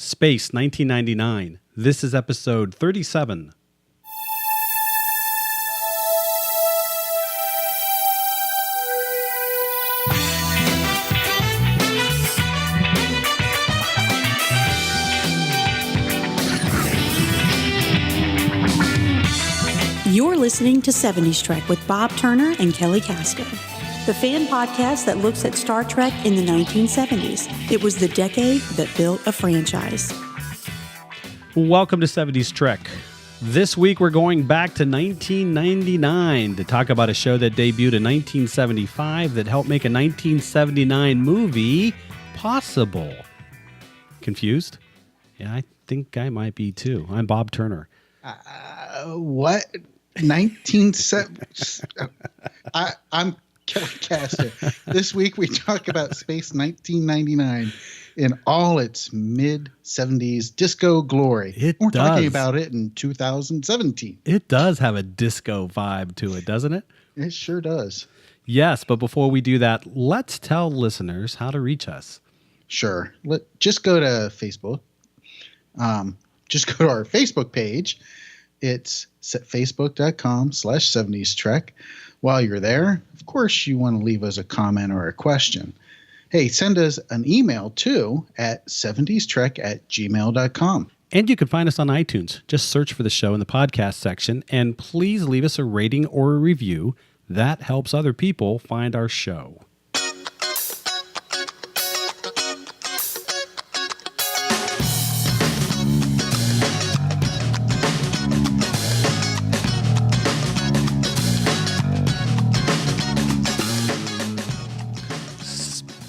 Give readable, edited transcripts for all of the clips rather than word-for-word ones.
Space 1999. This is episode 37. You're listening to 70s Trek with Bob Turner and Kelly Casto, the fan podcast that looks at Star Trek in the 1970s. It was the decade that built a franchise. Welcome to 70s Trek. This week we're going back to 1999 to talk about a show that debuted in 1975 that helped make a 1979 movie possible. Confused? Yeah, I think I might be too. I'm Bob Turner. What? I'm Kelly Casto. This week we talk about Space 1999 in all its mid-70s disco glory. We're talking about it in 2017. It does have a disco vibe to it, doesn't it? It sure does. Yes, but before we do that, let's tell listeners how to reach us. Sure. Just go to Facebook. Just go to our Facebook page. It's facebook.com/70s Trek. While you're there, of course, you want to leave us a comment or a question. Hey, send us an email too at 70strek@gmail.com. And you can find us on iTunes. Just search for the show in the podcast section, and please leave us a rating or a review. That helps other people find our show.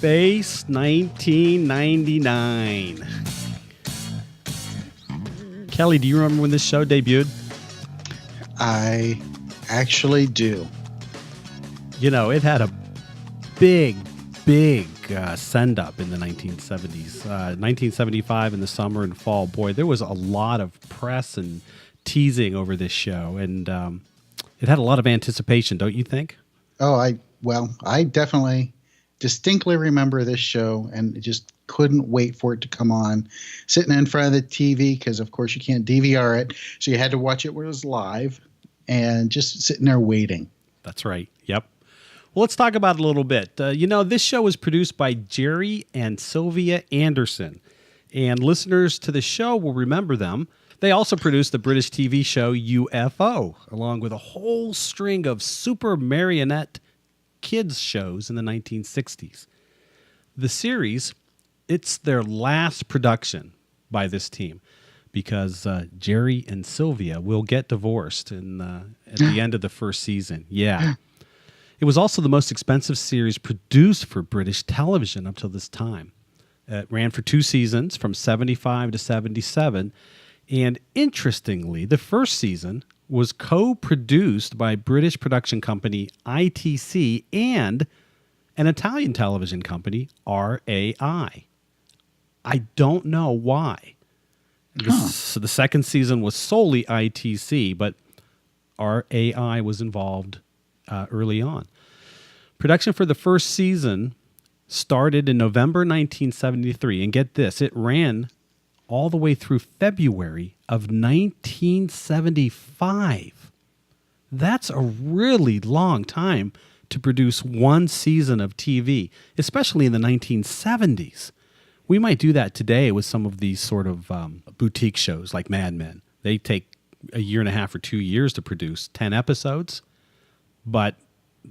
Space 1999. Kelly, do you remember when this show debuted? I actually do. You know, it had a big send-up in the 1970s. 1975 in the summer and fall. Boy, there was a lot of press and teasing over this show, and it had a lot of anticipation, don't you think? Oh, I definitely distinctly remember this show and just couldn't wait for it to come on. Sitting in front of the TV, because of course you can't DVR it, so you had to watch it when it was live, and just sitting there waiting. That's right. Yep. Well, let's talk about it a little bit. This show was produced by Gerry and Sylvia Andersen, and listeners to the show will remember them. They also produced the British TV show UFO, along with a whole string of super marionette kids shows in the 1960s. The series, it's their last production by this team because Gerry and Sylvia will get divorced at the end of the first season. Yeah. It was also the most expensive series produced for British television up till this time. It ran for 2 seasons from 75 to 77. And interestingly, the first season was co-produced by British production company ITC and an Italian television company, RAI. I don't know why. So the second season was solely ITC, but RAI was involved early on. Production for the first season started in November 1973, and get this, it ran all the way through February of 1975. That's a really long time to produce one season of TV, especially in the 1970s. We might do that today with some of these sort of boutique shows like Mad Men. They take a year and a half or 2 years to produce 10 episodes, but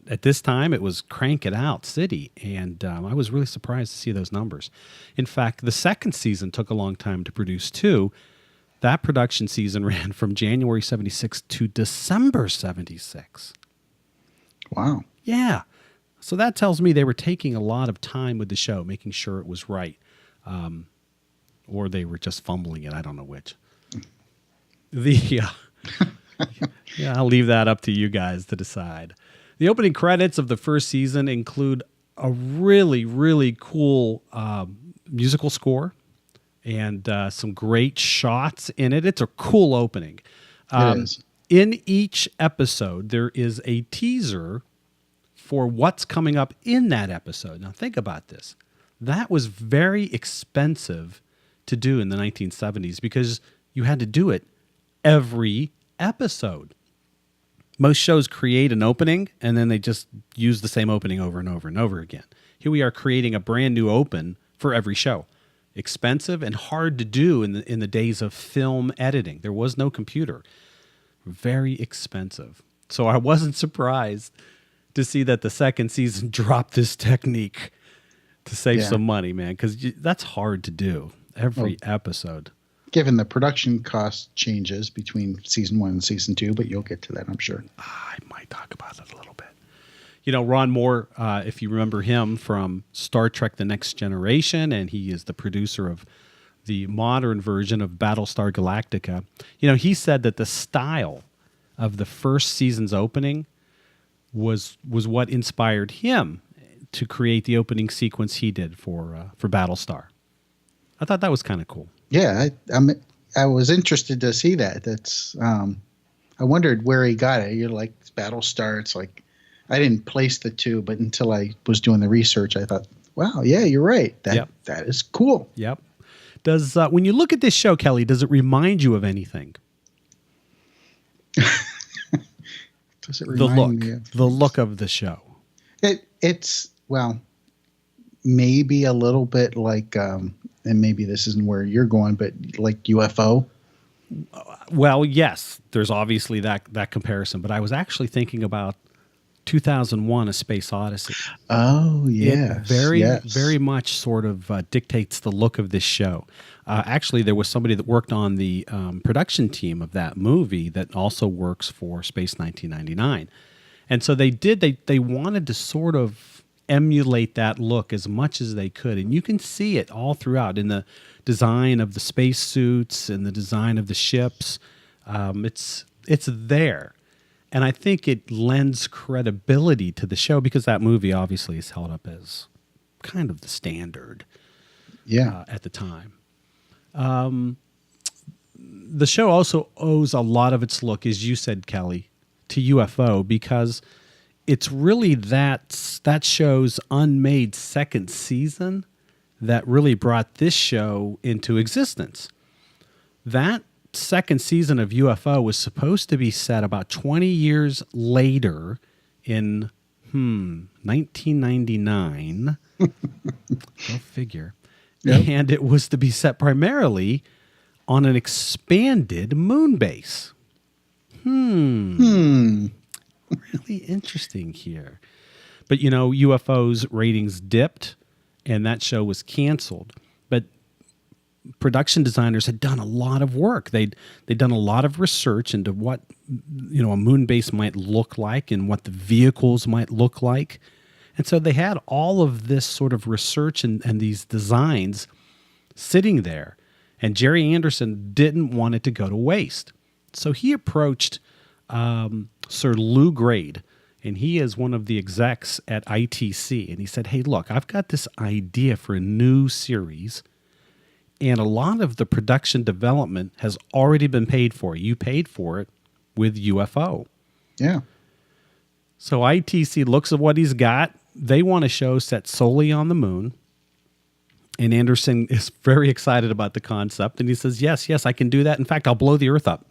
at this time, it was crank it out city, and I was really surprised to see those numbers. In fact, the second season took a long time to produce, too. That production season ran from January 76 to December 76. Wow. Yeah. So that tells me they were taking a lot of time with the show, making sure it was right. Or they were just fumbling it. I don't know which. I'll leave that up to you guys to decide. The opening credits of the first season include a really, really cool musical score and some great shots in it. It's a cool opening. It is. In each episode, there is a teaser for what's coming up in that episode. Now, think about this. That was very expensive to do in the 1970s because you had to do it every episode. Most shows create an opening and then they just use the same opening over and over and over again. Here we are creating a brand new open for every show. Expensive and hard to do in the days of film editing. There was no computer. Very expensive. So I wasn't surprised to see that the second season dropped this technique to save some money, man, because that's hard to do every episode. Given the production cost changes between season 1 and season 2, but you'll get to that, I'm sure. I might talk about it a little bit. You know, Ron Moore, if you remember him from Star Trek The Next Generation, and he is the producer of the modern version of Battlestar Galactica, you know, he said that the style of the first season's opening was what inspired him to create the opening sequence he did for Battlestar. I thought that was kind of cool. Yeah, I was interested to see that. That's I wondered where he got it. You're like Battlestar. It's like I didn't place the two, but until I was doing the research, I thought, wow, yeah, you're right. That is cool. Yep. Does when you look at this show, Kelly, does it remind you of anything? Does it remind me of the look of the show? It's maybe a little bit like, and maybe this isn't where you're going, but like UFO. Well, yes, there's obviously that comparison, but I was actually thinking about 2001: A Space Odyssey. Oh, yes. It very much sort of dictates the look of this show. Actually, there was somebody that worked on the production team of that movie that also works for Space 1999. And so they wanted to sort of emulate that look as much as they could. And you can see it all throughout in the design of the spacesuits and the design of the ships. It's there. And I think it lends credibility to the show because that movie obviously is held up as kind of the standard at the time. The show also owes a lot of its look, as you said, Kelly, to UFO because it's really that show's unmade second season that really brought this show into existence. That second season of UFO was supposed to be set about 20 years later in 1999. Go figure. Yep. And it was to be set primarily on an expanded moon base. Really interesting here. But, you know, UFO's ratings dipped, and that show was canceled. But production designers had done a lot of work. They'd done a lot of research into what, you know, a moon base might look like and what the vehicles might look like. And so they had all of this sort of research and these designs sitting there. And Gerry Andersen didn't want it to go to waste. So he approached Sir Lou Grade, and he is one of the execs at ITC. And he said, hey, look, I've got this idea for a new series, and a lot of the production development has already been paid for. You paid for it with UFO. Yeah. So ITC looks at what he's got. They want a show set solely on the moon. And Andersen is very excited about the concept. And he says, yes, I can do that. In fact, I'll blow the Earth up.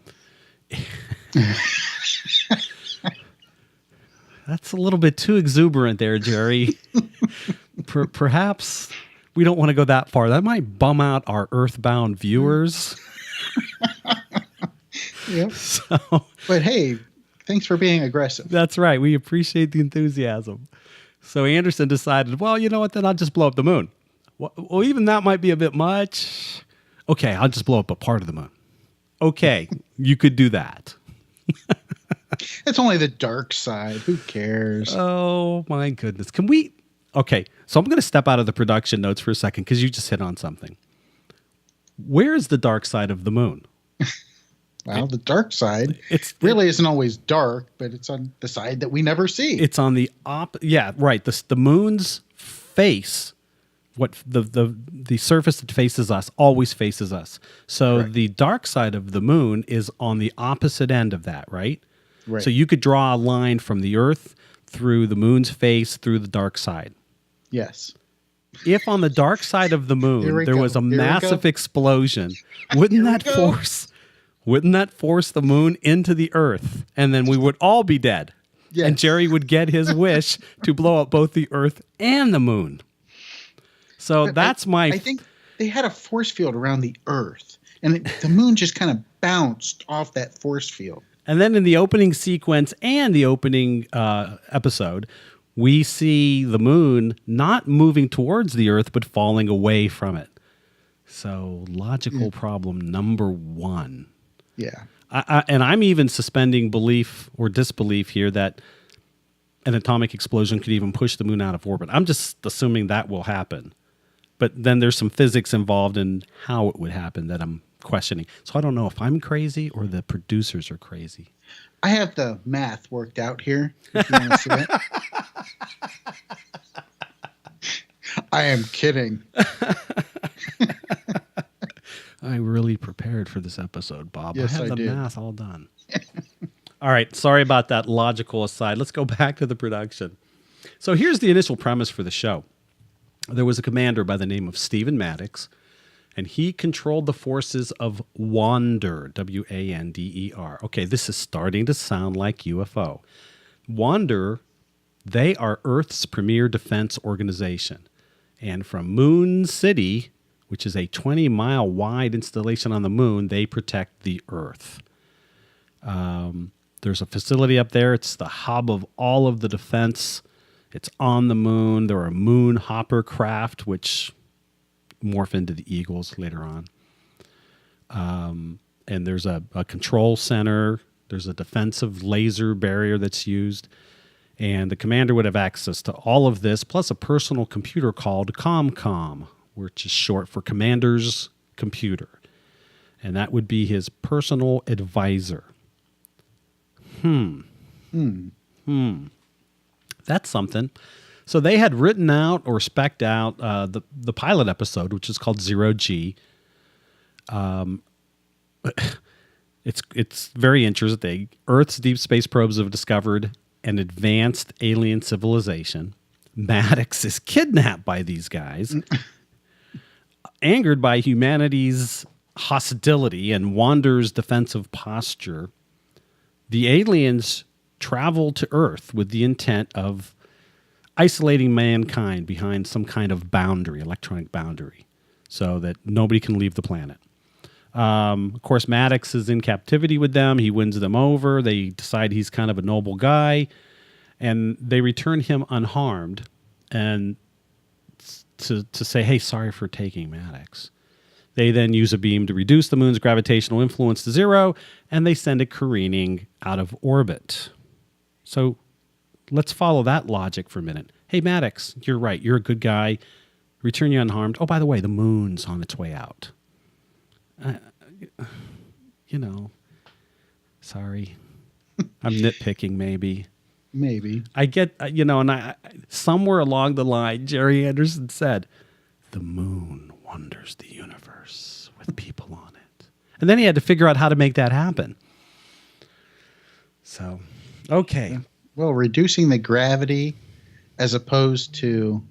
That's a little bit too exuberant there, Gerry. Perhaps we don't want to go that far. That might bum out our earthbound viewers. Yep. So, but hey, thanks for being aggressive. That's right. We appreciate the enthusiasm. So Andersen decided, well, you know what? Then I'll just blow up the moon. Well, even that might be a bit much. Okay, I'll just blow up a part of the moon. Okay, you could do that. It's only the dark side. Who cares? Oh, my goodness. Can we? Okay, so I'm going to step out of the production notes for a second because you just hit on something. Where is the dark side of the moon? Well, the dark side really isn't always dark, but it's on the side that we never see. It's on the yeah, right. The moon's face, what the surface that faces us always faces us. So correct. The dark side of the moon is on the opposite end of that, right? Right. So you could draw a line from the Earth through the moon's face through the dark side. Yes. if on the dark side of the moon there was a massive explosion, wouldn't that force the moon into the Earth, and then we would all be dead? Yes. And Gerry would get his wish to blow up both the Earth and the moon. So I think they had a force field around the Earth, and the moon just kind of bounced off that force field. And then in the opening sequence and the opening episode, we see the moon not moving towards the Earth, but falling away from it. So logical problem number one. Yeah. And I'm even suspending belief or disbelief here that an atomic explosion could even push the moon out of orbit. I'm just assuming that will happen. But then there's some physics involved in how it would happen that I'm questioning. So I don't know if I'm crazy or the producers are crazy. I have the math worked out here, if you want to see it. I am kidding. I really prepared for this episode, Bob. Yes, I have the did. math all done. All right. Sorry about that logical aside. Let's go back to the production. So here's the initial premise for the show. There was a commander by the name of Stephen Maddox, and he controlled the forces of Wander, W-A-N-D-E-R. Okay, this is starting to sound like UFO. Wander, they are Earth's premier defense organization. And from Moon City, which is a 20-mile wide installation on the moon, they protect the Earth. There's a facility up there. It's the hub of all of the defense. It's on the moon. There are moon hopper craft, which morph into the Eagles later on. And there's a control center. There's a defensive laser barrier that's used. And the commander would have access to all of this, plus a personal computer called ComCom, which is short for Commander's Computer. And that would be his personal advisor. That's something. So they had written out or spec'd out the pilot episode, which is called Zero G. It's very interesting. Earth's deep space probes have discovered an advanced alien civilization. Maddox is kidnapped by these guys. Angered by humanity's hostility and Wander's defensive posture, the aliens travel to Earth with the intent of isolating mankind behind some kind of boundary, electronic boundary, so that nobody can leave the planet. Of course, Maddox is in captivity with them. He wins them over. They decide he's kind of a noble guy, and they return him unharmed and to say, hey, sorry for taking Maddox. They then use a beam to reduce the moon's gravitational influence to zero, and they send it careening out of orbit. So let's follow that logic for a minute. Hey, Maddox, you're right. You're a good guy. Return you unharmed. Oh, by the way, the moon's on its way out. Sorry. I'm nitpicking, maybe. Maybe. I get, and somewhere along the line, Gerry Andersen said, the moon wanders the universe with people on it. And then he had to figure out how to make that happen. So, okay. Well, reducing the gravity as opposed to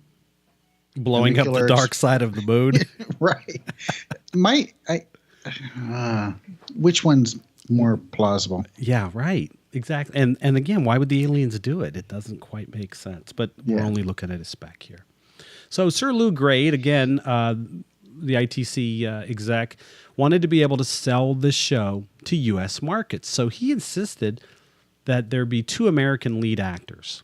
blowing up the dark side of the moon. Right. Which one's more plausible? Yeah, right. Exactly. And again, why would the aliens do it? It doesn't quite make sense. But we're only looking at a spec here. So Sir Lou Grade, again, the ITC exec, wanted to be able to sell this show to U.S. markets. So he insisted that there be 2 American lead actors.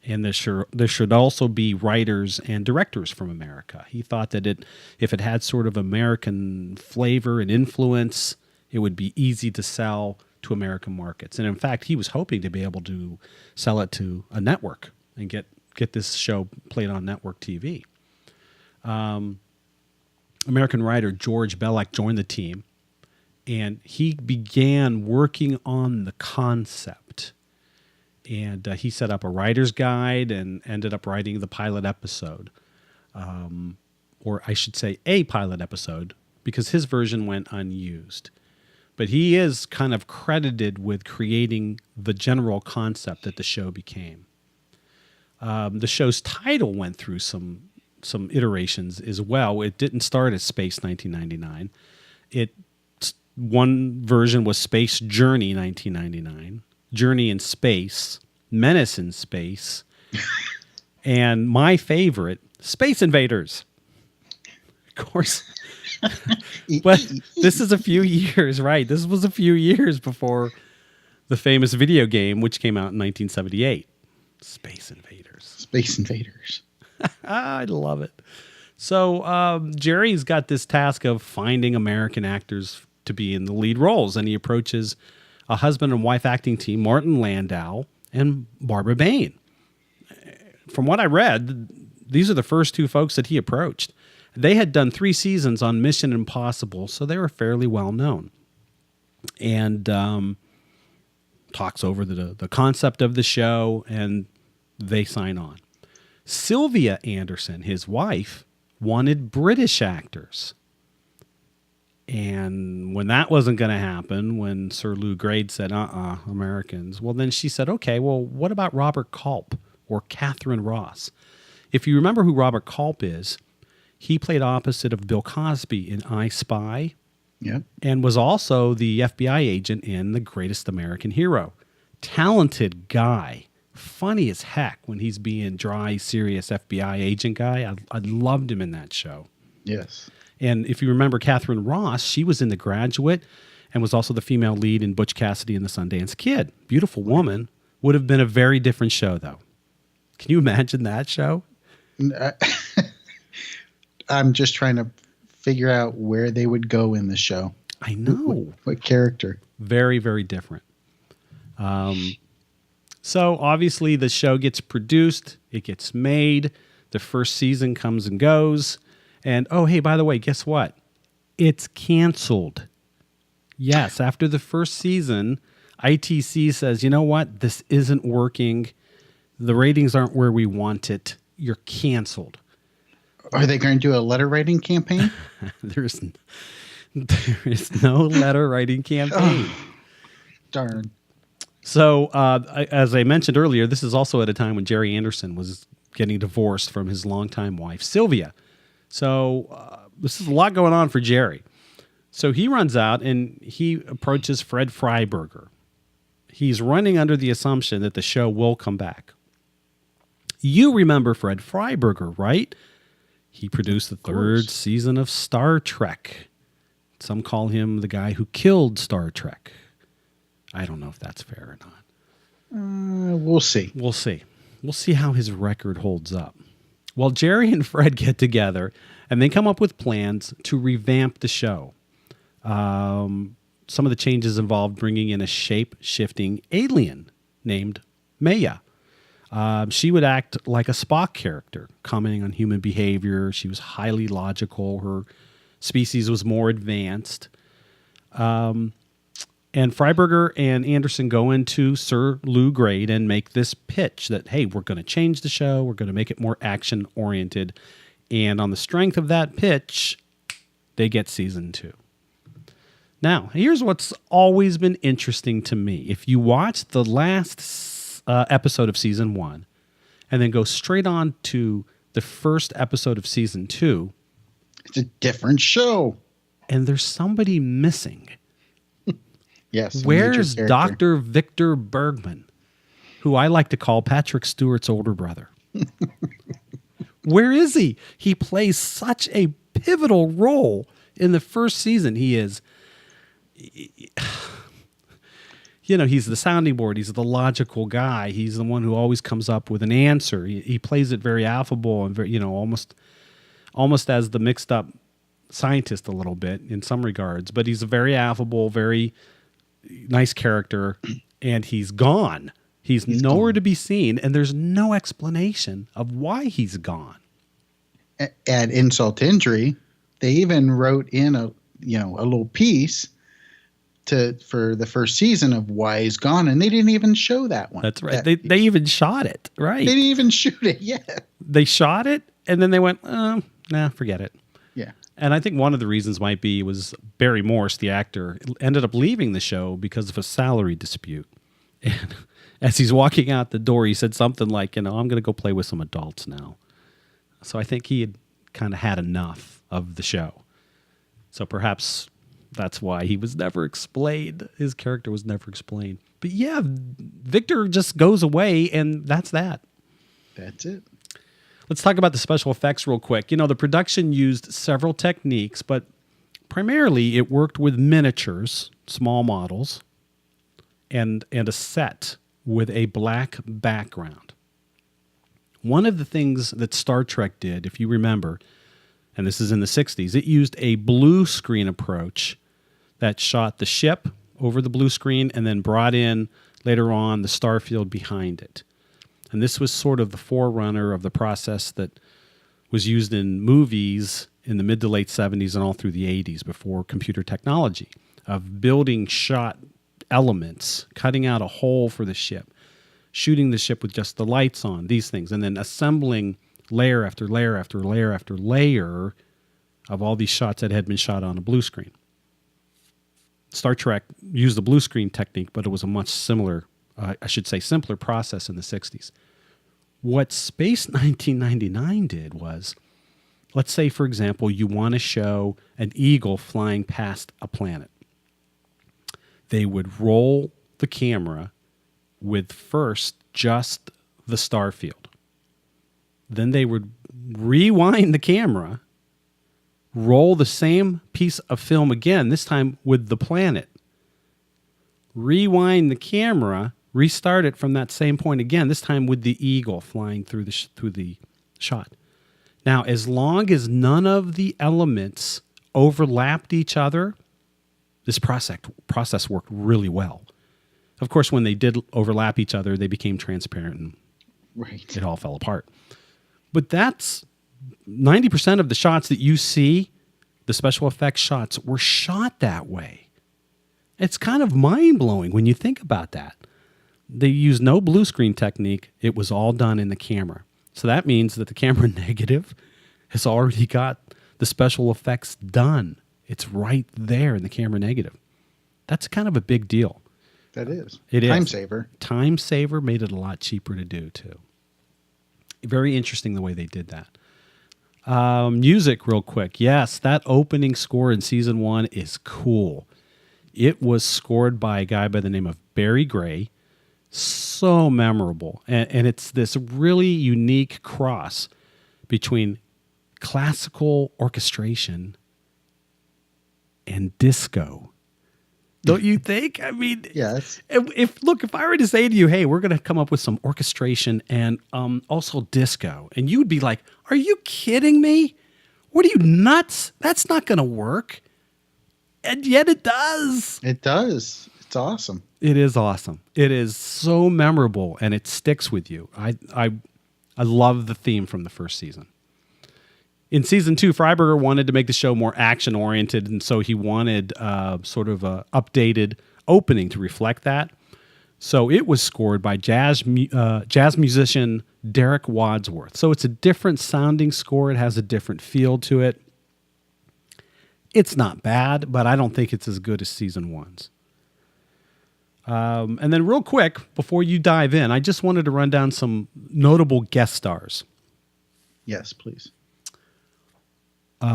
And there should also be writers and directors from America. He thought that if it had sort of American flavor and influence, it would be easy to sell to American markets. And in fact, he was hoping to be able to sell it to a network and get this show played on network TV. American writer George Belloc joined the team, and he began working on the concept. And he set up a writer's guide and ended up writing the pilot episode. Or I should say a pilot episode, because his version went unused. But he is kind of credited with creating the general concept that the show became. The show's title went through some some iterations as well. It didn't start as Space 1999. One version was Space Journey 1999, Journey in Space, Menace in Space, and my favorite, Space Invaders. Of course. But this is a few years, right? This was a few years before the famous video game, which came out in 1978. Space Invaders. Space Invaders. I love it. So Gerry's got this task of finding American actors to be in the lead roles, and he approaches a husband and wife acting team, Martin Landau and Barbara Bain. From what I read, these are the first two folks that he approached. They had done 3 seasons on Mission Impossible, so they were fairly well known. And talks over the concept of the show, and they sign on. Sylvia Andersen, his wife, wanted British actors. And when that wasn't going to happen, when Sir Lou Grade said, Americans, well, then she said, okay, well, what about Robert Culp or Catherine Ross? If you remember who Robert Culp is, he played opposite of Bill Cosby in I Spy. Yep. And was also the FBI agent in The Greatest American Hero. Talented guy. Funny as heck when he's being dry, serious FBI agent guy. I loved him in that show. Yes. And if you remember Catherine Ross, she was in The Graduate and was also the female lead in Butch Cassidy and the Sundance Kid. Beautiful woman. Would have been a very different show, though. Can you imagine that show? I'm just trying to figure out where they would go in the show. I know. What character? Very, very different. So obviously the show gets produced. It gets made. The first season comes and goes. And, oh, hey, by the way, guess what? It's canceled. Yes, after the first season, ITC says, you know what? This isn't working. The ratings aren't where we want it. You're canceled. Are they going to do a letter writing campaign? There is no letter writing campaign. Oh, darn. So, as I mentioned earlier, this is also at a time when Gerry Andersen was getting divorced from his longtime wife, Sylvia. So, this is a lot going on for Gerry. So, he runs out and he approaches Fred Freiberger. He's running under the assumption that the show will come back. You remember Fred Freiberger, right? He produced the 3rd season of Star Trek. Some call him the guy who killed Star Trek. I don't know if that's fair or not. We'll see. We'll see. We'll see how his record holds up. Well, Gerry and Fred get together, and they come up with plans to revamp the show. Some of the changes involved bringing in a shape-shifting alien named Maya. She would act like a Spock character, commenting on human behavior. She was highly logical. Her species was more advanced. And Freiberger and Andersen go into Sir Lou Grade and make this pitch that, hey, we're going to change the show. We're going to make it more action-oriented. And on the strength of that pitch, they get season 2. Now, here's what's always been interesting to me. If you watch the last episode of season 1 and then go straight on to the first episode of season 2, it's a different show. And there's somebody missing. Yes. Where's Dr. Victor Bergman, who I like to call Patrick Stewart's older brother? Where is he? He plays such a pivotal role in the first season. He is, you know, he's the sounding board. He's the logical guy. He's the one who always comes up with an answer. He plays it very affable and very, you know, almost as the mixed up scientist a little bit in some regards. But he's a very affable, very nice character, and he's gone. He's nowhere to be seen, and there's no explanation of why he's gone. At insult to injury, they even wrote in a little piece for the first season of why he's gone, and they didn't even show that one. That's right. They even shot it, right? They didn't even shoot it yet. They shot it, and then they went, nah, forget it. Yeah. And I think one of the reasons might be was Barry Morse, the actor, ended up leaving the show because of a salary dispute. And as he's walking out the door, he said something like, I'm going to go play with some adults now. So I think he had kind of had enough of the show. So perhaps that's why he was never explained. His character was never explained. But yeah, Victor just goes away, and that's that. That's it. Let's talk about the special effects real quick. You know, the production used several techniques, but primarily it worked with miniatures, small models, and a set with a black background. One of the things that Star Trek did, if you remember, and this is in the 60s, it used a blue screen approach that shot the ship over the blue screen and then brought in, later on, the starfield behind it. And this was sort of the forerunner of the process that was used in movies in the mid to late 70s and all through the 80s before computer technology, of building shot elements, cutting out a hole for the ship, shooting the ship with just the lights on, these things, and then assembling layer after layer after layer after layer of all these shots that had been shot on a blue screen. Star Trek used the blue screen technique, but it was a much simpler process in the 60s. What Space 1999 did was, let's say, for example, you want to show an eagle flying past a planet. They would roll the camera with first just the starfield. Then they would rewind the camera, roll the same piece of film again, this time with the planet. Rewind the camera, restart it from that same point again, this time with the eagle flying through the shot. Now, as long as none of the elements overlapped each other, this process worked really well. Of course, when they did overlap each other, they became transparent and Right. it all fell apart. But that's 90% of the shots that you see, the special effects shots, were shot that way. It's kind of mind-blowing when you think about that. They used no blue screen technique. It was all done in the camera. So that means that the camera negative has already got the special effects done. It's right there in the camera negative. That's kind of a big deal. That is. It is. Time saver. Time saver, made it a lot cheaper to do, too. Very interesting the way they did that. Music, real quick. Yes, that opening score in season 1 is cool. It was scored by a guy by the name of Barry Gray. So memorable. And it's this really unique cross between classical orchestration and disco. Don't you think? I mean, Yes. If I were to say to you, hey, we're going to come up with some orchestration and also disco, and you would be like, are you kidding me? What are you, nuts? That's not going to work. And yet it does. It does. It's awesome. It is awesome. It is so memorable, and it sticks with you. I love the theme from the first season. In season 2, Freiberger wanted to make the show more action-oriented, and so he wanted sort of an updated opening to reflect that. So it was scored by jazz musician Derek Wadsworth. So it's a different sounding score. It has a different feel to it. It's not bad, but I don't think it's as good as season 1's. And then real quick, before you dive in, I just wanted to run down some notable guest stars. Yes, please.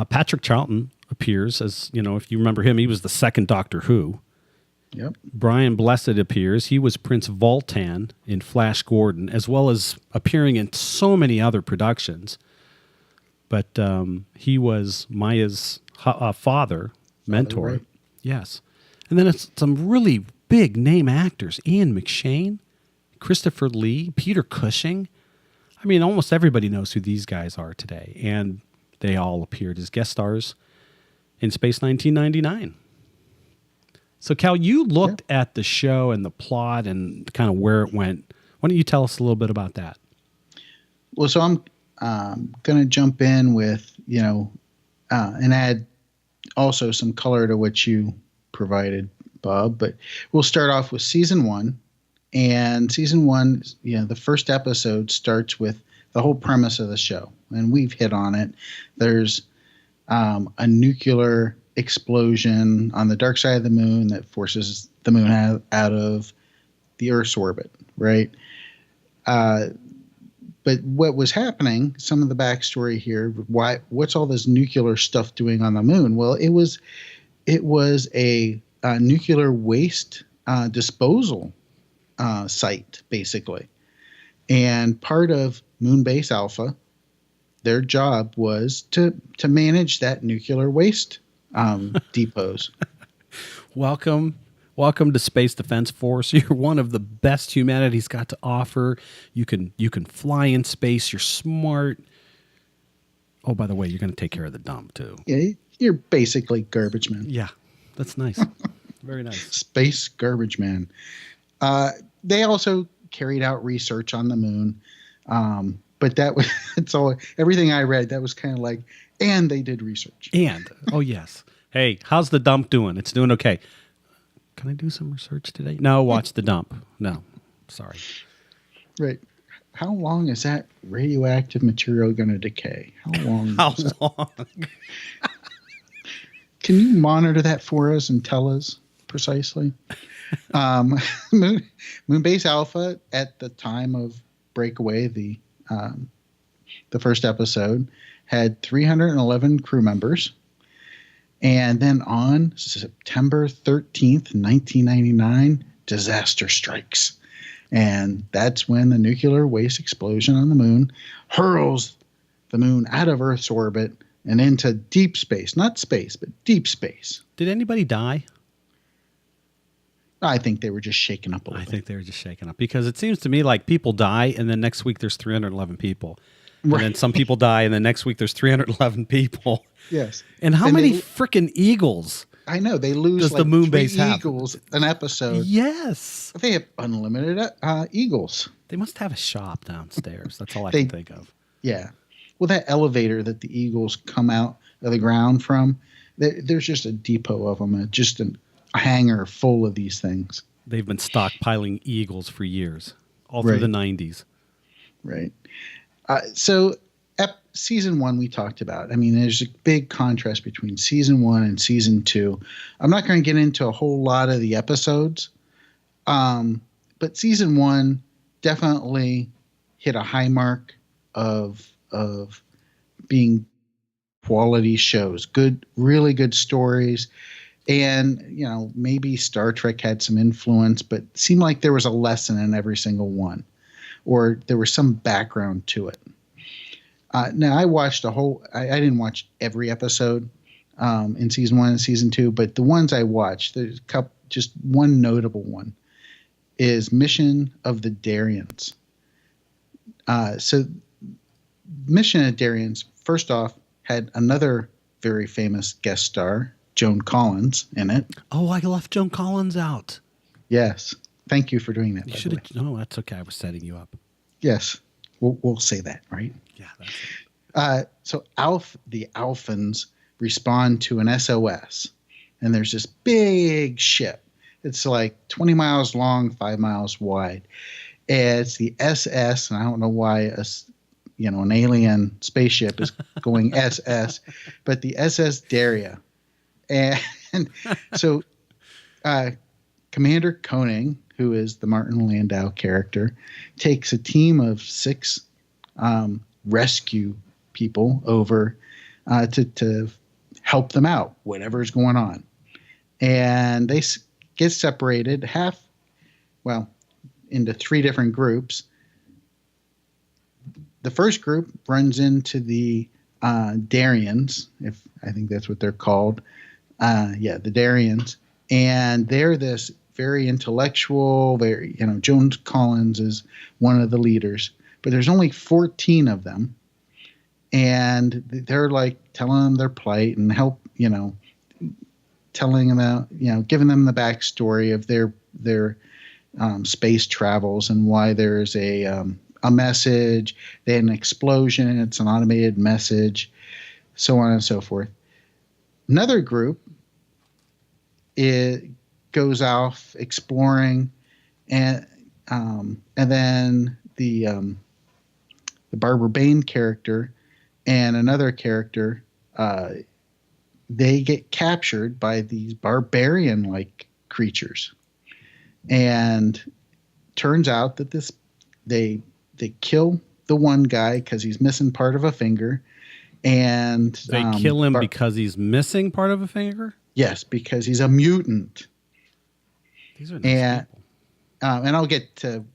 Patrick Charlton appears as, if you remember him, he was the second Doctor Who. Yep. Brian Blessed appears. He was Prince Voltan in Flash Gordon, as well as appearing in so many other productions. But he was Maya's father, mentor. Right. Yes. And then it's some really big name actors. Ian McShane, Christopher Lee, Peter Cushing. I mean, almost everybody knows who these guys are today. And they all appeared as guest stars in Space 1999. So, Cal, you looked at the show and the plot and kind of where it went. Why don't you tell us a little bit about that? Well, so I'm going to jump in with, and add also some color to what you provided, Bob. But we'll start off with season 1. And season 1, the first episode starts with the whole premise of the show. And we've hit on it. There's a nuclear explosion on the dark side of the moon that forces the moon out of the Earth's orbit, right? But But what was happening, some of the backstory here, what's all this nuclear stuff doing on the moon? Well, it was a nuclear waste disposal site, basically. And part of Moonbase Alpha, their job was to manage that nuclear waste depots. Welcome to Space Defense Force. You're one of the best humanity's got to offer. You can fly in space. You're smart. Oh, by the way, you're going to take care of the dump too. Yeah, you're basically garbage man. Yeah, that's nice. Very nice. Space garbage man. They also carried out research on the moon, but that was it's all. Everything I read, that was kind of like, and they did research. And oh yes, hey, how's the dump doing? It's doing okay. Can I do some research today? No, watch the dump. No, sorry. Right. How long is that radioactive material going to decay? How long? How long? Can you monitor that for us and tell us precisely? Moonbase Alpha, at the time of Breakaway, the first episode, had 311 crew members. And then on September 13th, 1999, disaster strikes. And that's when the nuclear waste explosion on the moon hurls the moon out of Earth's orbit and into deep space. Not space, but deep space. Did anybody die? I think they were just shaken up a little bit. I think they were just shaken up because it seems to me like people die and then next week there's 311 people. And then some people die and then next week there's 311 people. Yes. And how many freaking eagles? I know. They lose does like the moon 3 base have? eagles an episode. Yes. They have unlimited eagles. They must have a shop downstairs. That's all I can think of. Yeah. Well, that elevator that the eagles come out of the ground from, there's just a depot of them, just a hangar full of these things. They've been stockpiling eagles for years, all through the 90s. Right. So season 1 we talked about. I mean, there's a big contrast between season 1 and season 2. I'm not going to get into a whole lot of the episodes, but season 1 definitely hit a high mark of being quality shows, really good stories. And, maybe Star Trek had some influence, but it seemed like there was a lesson in every single one, or there was some background to it. Now, I watched I didn't watch every episode in season 1 and season 2, but the ones I watched, there's a couple, just one notable one is Mission of the Darians. So Mission of the Darians, first off, had another very famous guest star, Joan Collins, in it. Oh, I left Joan Collins out. Yes. Thank you for doing that. You should have. No, that's okay. I was setting you up. Yes. We'll say that, right? Yeah, that's it. So the Alphans respond to an SOS, and there's this big ship. It's like 20 miles long, 5 miles wide. And it's the SS, and I don't know why an alien spaceship is going SS, but the SS Daria. And so Commander Koenig, who is the Martin Landau character, takes a team of 6 rescue people over to help them out, whatever's going on. And they get separated into 3 different groups. The first group runs into the Darians, if I think that's what they're called. The Darians. And they're this very intellectual, Joan Collins is one of the leaders, but there's only 14 of them. And they're like telling them their plight and telling them about, giving them the backstory of their space travels and why there's a message. They had an explosion. It's an automated message, so on and so forth. Another group, it goes off exploring, and then the Barbara Bain character and another character, they get captured by these barbarian-like creatures, and turns out that they kill the one guy because he's missing part of a finger. And They kill him because he's missing part of a finger? Yes, because he's a mutant. These are nice people. And I'll get to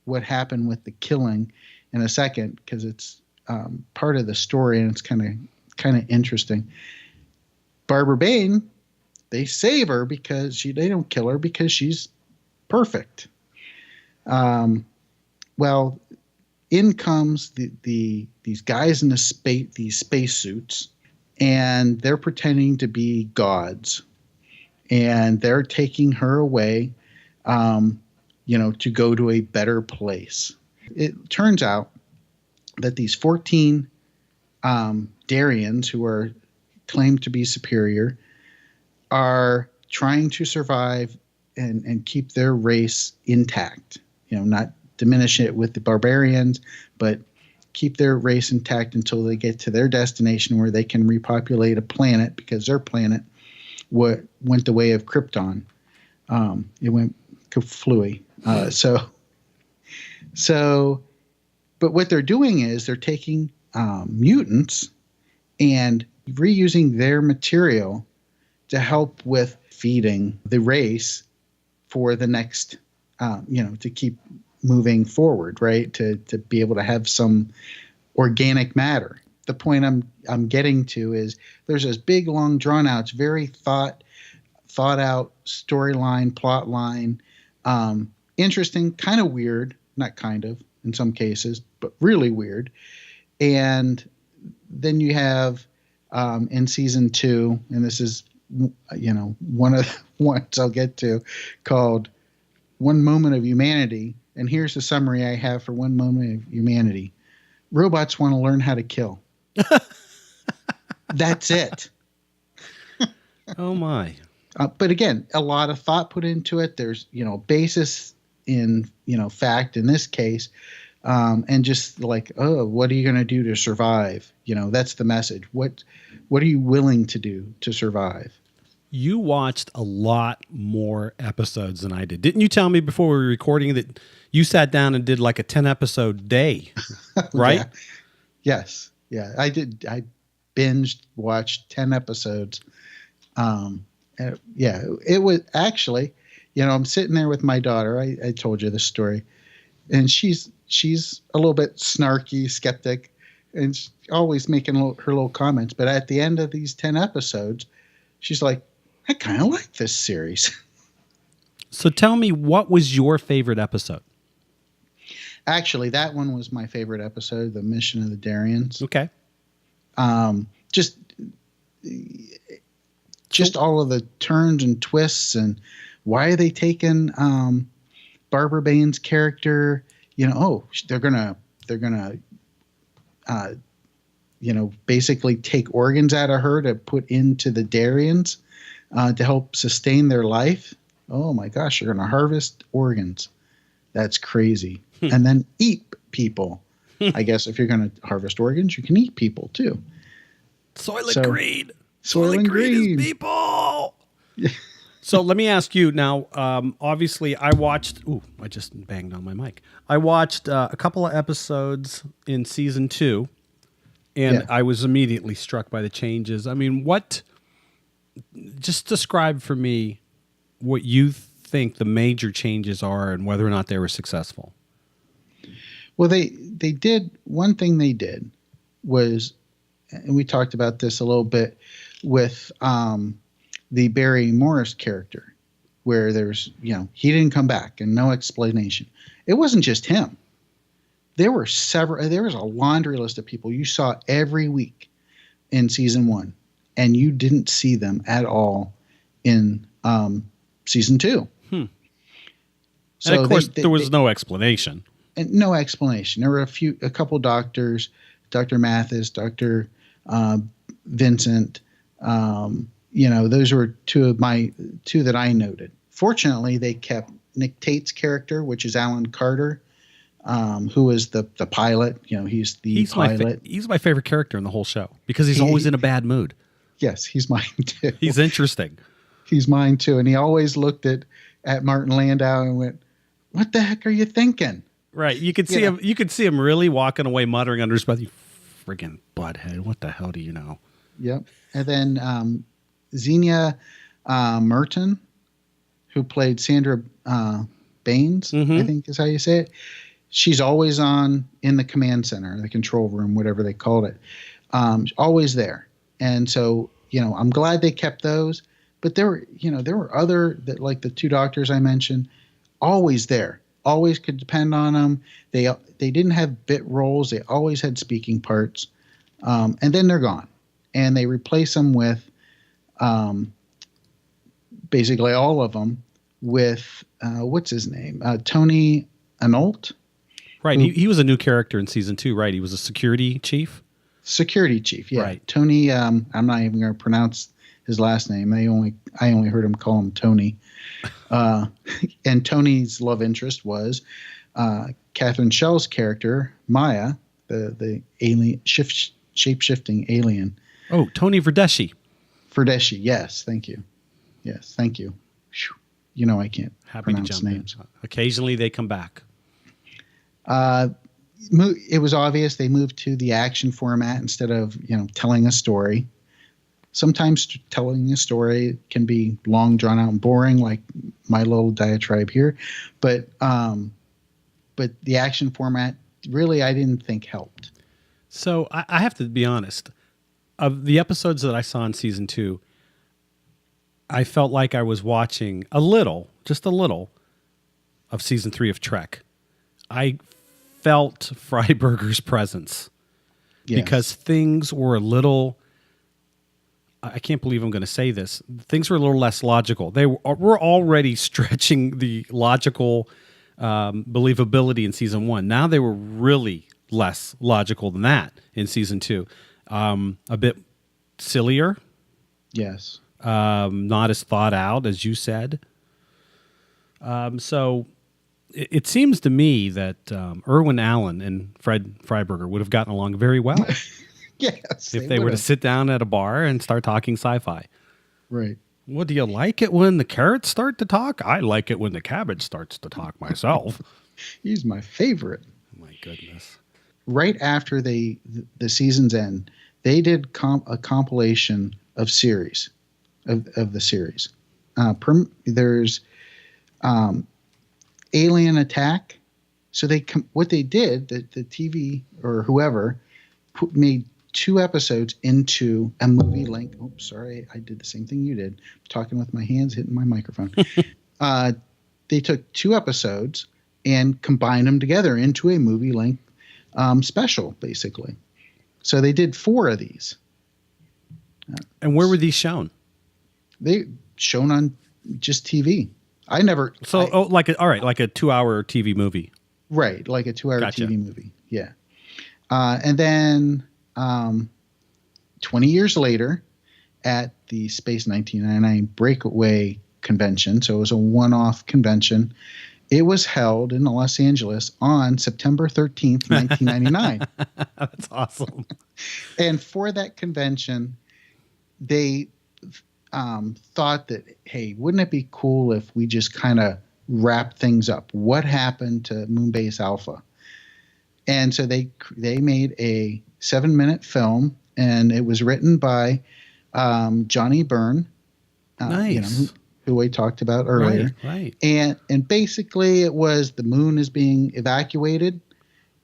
what happened with the killing in a second because it's part of the story and it's kind of interesting. Barbara Bain, they save her because they don't kill her because she's perfect. Well, in comes these guys in these spacesuits, and they're pretending to be gods, and they're taking her away, to go to a better place. It turns out that these 14 Darians, who are claimed to be superior, are trying to survive and keep their race intact. Not diminish it with the barbarians, but keep their race intact until they get to their destination where they can repopulate a planet because their planet went the way of Krypton. It went kaflooey. But what they're doing is they're taking mutants and reusing their material to help with feeding the race for the next, to keep moving forward, right? To be able to have some organic matter. The point I'm getting to is there's this big, long, drawn out, it's very thought out storyline, plot line, interesting, kind of weird, not kind of in some cases, but really weird. And then you have in season 2, and this is one of the ones I'll get to, called One Moment of Humanity. And here's the summary I have for One Moment of Humanity. Robots want to learn how to kill. That's it. Oh, my. But again, a lot of thought put into it. There's, basis in, fact in this case. And just like, what are you going to do to survive? That's the message. What are you willing to do to survive? You watched a lot more episodes than I did. Didn't you tell me before we were recording that you sat down and did like a 10-episode day, right? Yeah. Yes. Yeah, I did. I binged, watched 10 episodes. It was actually, I'm sitting there with my daughter. I told you this story. And she's a little bit snarky, skeptic, and she's always making her little comments. But at the end of these 10 episodes, she's like, I kind of like this series. So tell me, what was your favorite episode? Actually, that one was my favorite episode, the Mission of the Darians. Okay. Just all of the turns and twists, and why are they taking Barbara Bain's character? They're gonna basically take organs out of her to put into the Darians to help sustain their life. Oh my gosh, you're gonna harvest organs. That's crazy. And then eat people. I guess if you're gonna harvest organs, you can eat people too. Soylent Green. Soylent Green is people. So let me ask you now. Obviously, I watched. Ooh, I just banged on my mic. I watched a couple of episodes in season 2, and I was immediately struck by the changes. I mean, just describe for me what you think the major changes are, and whether or not they were successful. Well, they did one thing. They did was, and we talked about this a little bit with the Barry Morris character, where there's, he didn't come back and no explanation. It wasn't just him. There was a laundry list of people you saw every week in season 1, and you didn't see them at all in season 2. So and of course, there was no explanation. And no explanation. There were a couple doctors, Dr. Mathis, Dr. Vincent. Those were two that I noted. Fortunately, they kept Nick Tate's character, which is Alan Carter, who is the pilot. He's the pilot. He's my favorite character in the whole show because he's always in a bad mood. Yes, he's mine too. He's interesting. He's mine too. And he always looked at Martin Landau and went, what the heck are you thinking? Right. You could see him. You could see him really walking away, muttering under his breath, "You friggin' butthead! What the hell do you know?" Yep. And then Xenia Merton, who played Sandra Baines, I think is how you say it. She's always on in the command center, the control room, whatever they called it. Always there. And so, I'm glad they kept those. But there were other that, like the two doctors I mentioned, always there. Always could depend on them. They didn't have bit roles. They always had speaking parts. And then they're gone. And they replace them with basically all of them with what's his name? Tony Anault. Right. He was a new character in season 2, right? He was a security chief. Security chief, yeah. Right. Tony, I'm not even going to pronounce his last name. I only heard him call him Tony. And Tony's love interest was Catherine Schell's character, Maya, the alien shape-shifting alien. Oh, Tony Verdeschi. Verdeschi, yes, thank you. Yes, thank you. Whew. I can't pronounce names. Occasionally they come back. It was obvious they moved to the action format instead of telling a story. Sometimes telling a story can be long, drawn out, and boring, like my little diatribe here. But the action format really, I didn't think helped. So I have to be honest. Of the episodes that I saw in season 2, I felt like I was watching just a little, of season 3 of Trek. I felt Freiberger's presence because things were a little. I can't believe I'm going to say this. Things were a little less logical. They were already stretching the logical believability in season 1. Now they were really less logical than that in season 2. A bit sillier. Yes. Not as thought out, as you said. So it seems to me that Irwin Allen and Fred Freiberger would have gotten along very well. Yes. If they were to sit down at a bar and start talking sci-fi. Right. Well, do you like it when the carrots start to talk? I like it when the cabbage starts to talk myself. He's my favorite. My goodness. Right after the season's end, they did a compilation of series, of the series. There's Alien Attack. So what they did, the TV or whoever, made 2 episodes into a movie length. Oops, sorry, I did the same thing you did. Talking with my hands hitting my microphone. They took 2 episodes and combined them together into a movie length special, basically. So they did 4 of these. And where were these shown? They shown on just TV. I never. So, like a 2-hour TV movie. Right, like a 2-hour Gotcha. TV movie. Yeah. And then 20 years later, at the Space 1999 Breakaway Convention, so it was a one-off convention, it was held in Los Angeles on September 13th, 1999. That's awesome. And for that convention, they thought that, hey, wouldn't it be cool if we just kind of wrap things up? What happened to Moonbase Alpha? And so they made a 7-minute film, and it was written by Johnny Byrne, Nice. who we talked about earlier. Right. And basically it was the moon is being evacuated,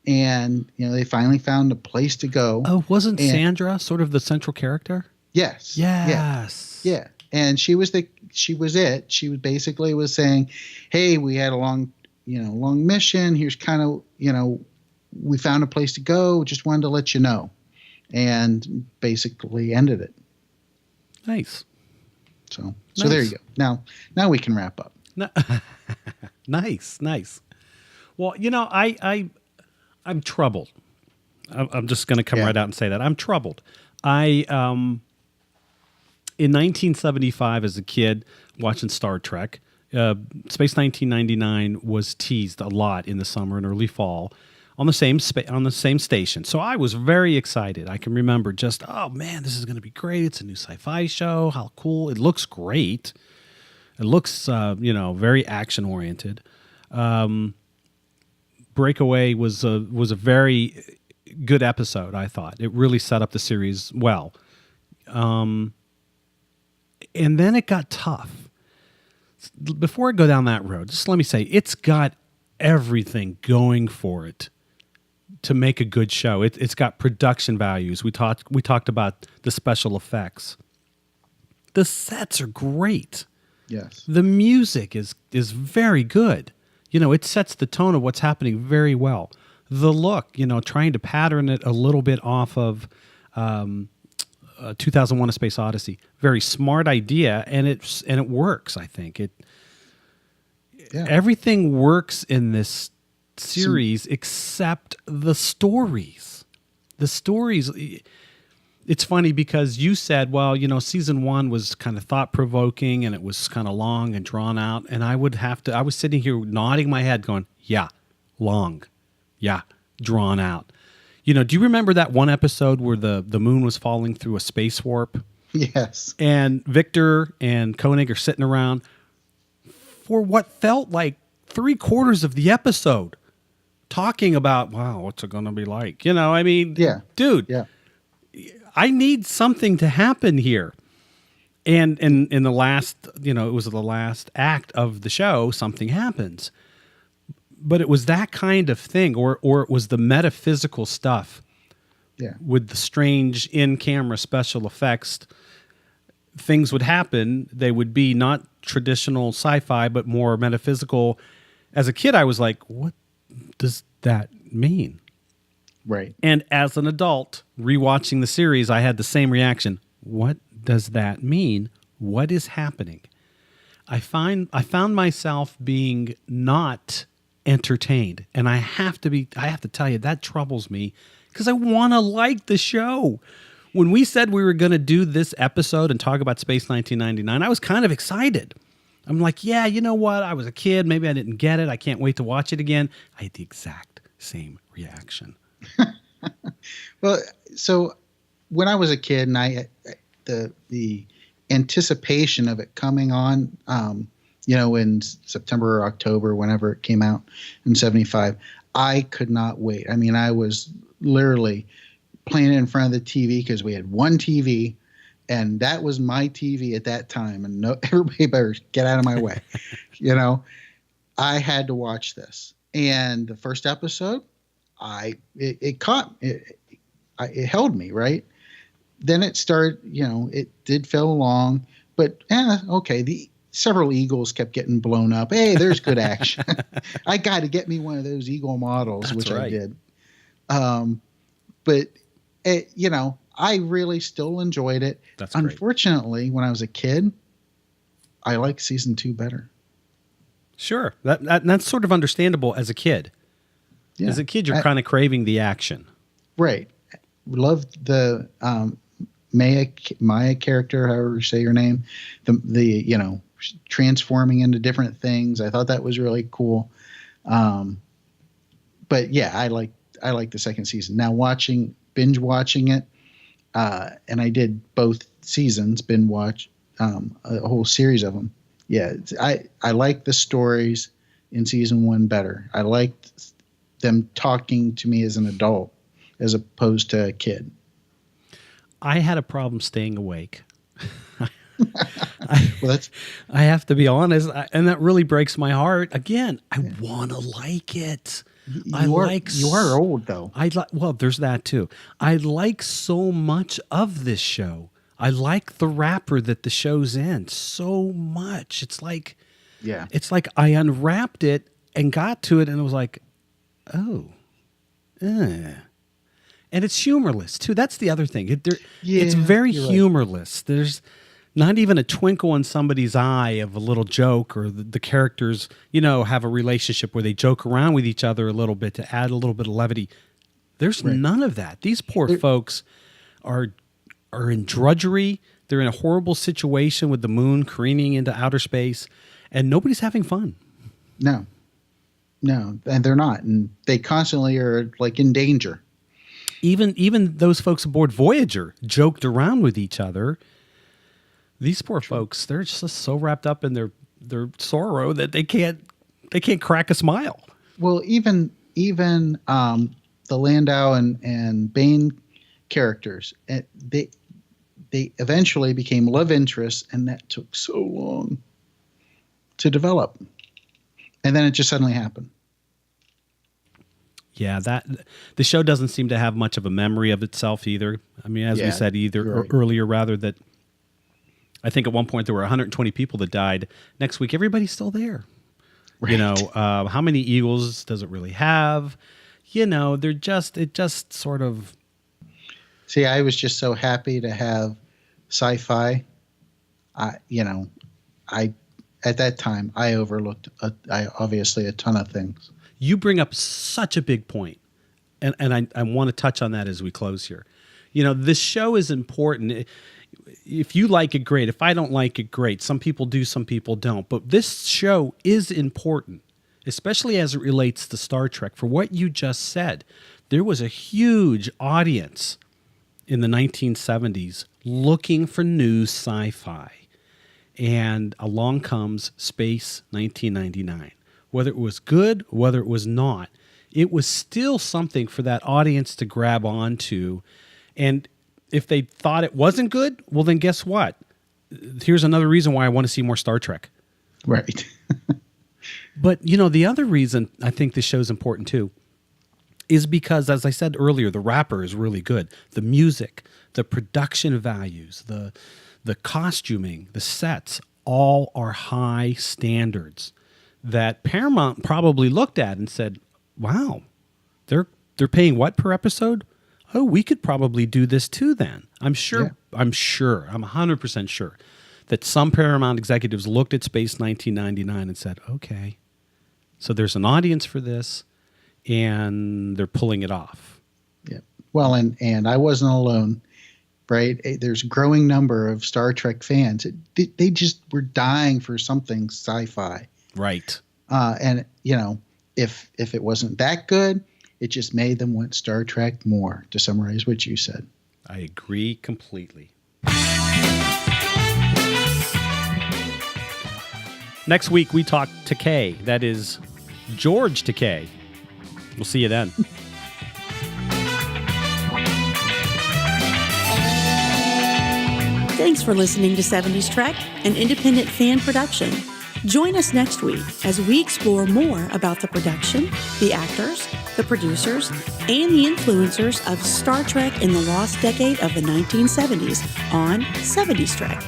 and they finally found a place to go. Oh, wasn't Sandra sort of the central character? Yes. Yes. Yeah. And she was it. She was basically saying, hey, we had a long mission. Here's kind of, we found a place to go. Just wanted to let you know. And basically ended it. Nice. So there you go. Now we can wrap up. No. Nice. Well, I'm troubled. I'm just going to come right out and say that. I'm troubled. In 1975, as a kid, watching Star Trek, Space 1999 was teased a lot in the summer and early fall on the same station. So I was very excited. I can remember just, oh man, this is going to be great. It's a new sci-fi show. How cool! It looks great. It looks, very action oriented. Breakaway was a very good episode, I thought. It really set up the series well. And then it got tough. Before I go down that road, just let me say, it's got everything going for it to make a good show. It's got production values. We talked about the special effects. The sets are great. Yes. The music is very good. It sets the tone of what's happening very well. The look, trying to pattern it a little bit off of 2001: A Space Odyssey. Very smart idea, and it works, I think. Everything works in this series except the stories. The stories, it's funny because you said, well, season 1 was kind of thought-provoking and it was kind of long and drawn out, and I was sitting here nodding my head going, yeah, long. Yeah, drawn out. Do you remember that one episode where the moon was falling through a space warp? Yes. And Victor and Koenig are sitting around for what felt like 3/4 of the episode talking about, wow, what's it going to be like? Yeah. Dude, yeah. I need something to happen here. And in the last, it was the last act of the show, something happens. But it was that kind of thing, or it was the metaphysical stuff with the strange in-camera special effects. Things would happen. They would be not traditional sci-fi, but more metaphysical. As a kid, I was like, what does that mean? Right. And as an adult, rewatching the series, I had the same reaction. What does that mean? What is happening? I found myself being not entertained, and I have to tell you, that troubles me because I want to like the show. When we said we were going to do this episode and talk about Space 1999, I was kind of excited. I'm like, yeah, you know what? I was a kid. Maybe I didn't get it. I can't wait to watch it again. I had the exact same reaction. Well, so when I was a kid, and the anticipation of it coming on, in September or October, whenever it came out in 75, I could not wait. I mean, I was literally playing it in front of the TV because we had one TV, and that was my TV at that time. And everybody better get out of my way. I had to watch this. And the first episode, it held me, right? Then it started, it did feel long, but okay. Several Eagles kept getting blown up. Hey, there's good action. I got to get me one of those Eagle models, That's which right. I did. But I really still enjoyed it. That's great. Unfortunately, when I was a kid, I liked season 2 better. Sure. That's sort of understandable as a kid. Yeah. As a kid, you're kind of craving the action. Right. Loved the Maya character, however you say your name, the transforming into different things. I thought that was really cool. But yeah, I like the second season. Now binge watching it, and I did both seasons, binge watch a whole series of them. Yeah, I like the stories in season 1 better. I liked them talking to me as an adult as opposed to a kid. I had a problem staying awake. Well, I have to be honest, and that really breaks my heart. Again, I want to like it. You are old though. Well, there's that too. I like so much of this show. I like the wrapper that the show's in so much. It's like I unwrapped it and got to it, and it was like, oh, and it's humorless too. That's the other thing. It's very humorless. Right. There's not even a twinkle in somebody's eye of a little joke, or the characters, have a relationship where they joke around with each other a little bit to add a little bit of levity. There's none of that. These poor folks are in drudgery. They're in a horrible situation with the moon careening into outer space, and nobody's having fun. No, and they're not. And they constantly are like in danger. Even those folks aboard Voyager joked around with each other. These poor folks, they're just so wrapped up in their sorrow that they can't crack a smile. Well, even even the Landau and Bain characters, they eventually became love interests, and that took so long to develop. And then it just suddenly happened. Yeah, the show doesn't seem to have much of a memory of itself either. I mean, as we said right. earlier, rather, that I think at one point there were 120 people that died. Next week, everybody's still there. Right. You know, how many Eagles does it really have? You know, it just sort of. See, I was just so happy to have sci-fi. At that time I overlooked obviously a ton of things. You bring up such a big point, and I want to touch on that as we close here. You know, this show is important. If you like it, great. If I don't like it, great. Some people do, some people don't. But this show is important, especially as it relates to Star Trek. For what you just said, there was a huge audience in the 1970s looking for new sci-fi. And along comes Space 1999. Whether it was good, whether it was not, it was still something for that audience to grab onto. And if they thought it wasn't good, well, then guess what? Here's another reason why I want to see more Star Trek. Right. But, you know, the other reason I think this show's important too is because, as I said earlier, the wrapper is really good. The music, the production values, the costuming, the sets, all are high standards that Paramount probably looked at and said, wow, they're paying what per episode? Oh, we could probably do this too then. I'm 100% sure that some Paramount executives looked at Space 1999 and said, okay, so there's an audience for this, and they're pulling it off. Yeah. Well, and I wasn't alone, right? There's a growing number of Star Trek fans. They just were dying for something sci-fi. Right. And, you know, if it wasn't that good, it just made them want Star Trek more, to summarize what you said. I agree completely. Next week, we talk Takei. That is George Takei. We'll see you then. Thanks for listening to 70s Trek, an independent fan production. Join us next week as we explore more about the production, the actors, the producers, and the influencers of Star Trek in the lost decade of the 1970s on 70s Trek.